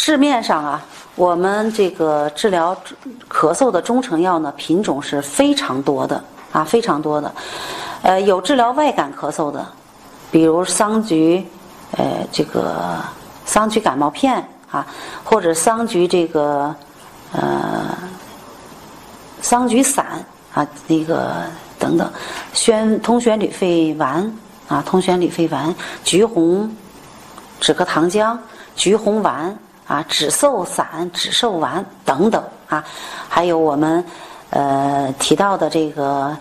市面上啊，我们这个治疗咳嗽的中成药呢，品种是非常多的啊，非常多的。有治疗外感咳嗽的，比如桑菊，这个桑菊感冒片啊，或者桑菊这个桑菊散啊，那个等等，通旋缕肺丸啊，通旋缕肺丸，橘红止咳糖浆、橘红丸啊，止嗽散、止嗽丸等等啊，还有我们提到的这个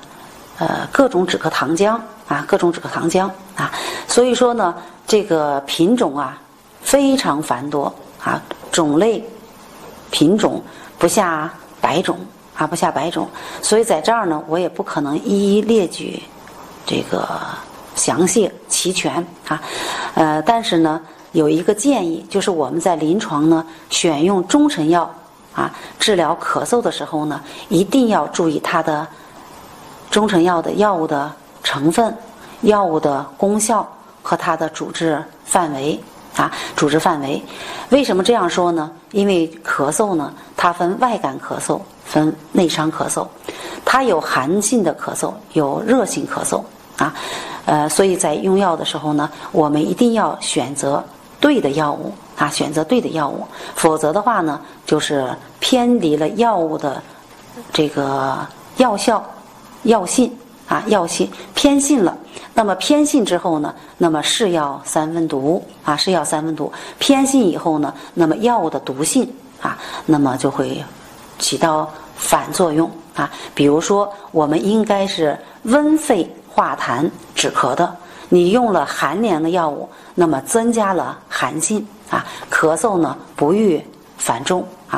各种止咳糖浆啊，各种止咳糖浆啊，所以说呢，这个品种啊非常繁多啊，种类品种不下100种啊，不下100种，所以在这儿呢，我也不可能一一列举这个详细齐全啊，但是呢，有一个建议，就是我们在临床呢选用中成药啊治疗咳嗽的时候呢，一定要注意它的中成药的药物的成分、药物的功效和它的主治范围啊，主治范围。为什么这样说呢？因为咳嗽呢，它分外感咳嗽，分内伤咳嗽，它有寒性的咳嗽，有热性咳嗽啊。所以在用药的时候呢，我们一定要选择对的药物啊，选择对的药物，否则的话呢，就是偏离了药物的这个药效、药性啊，药性偏性了。那么偏性之后呢，那么是药三分毒啊，是药三分毒。偏性以后呢，那么药物的毒性啊，那么就会起到反作用啊。比如说，我们应该是温肺化痰止咳的，你用了寒凉的药物，那么增加了寒性啊，咳嗽呢不遇反重啊。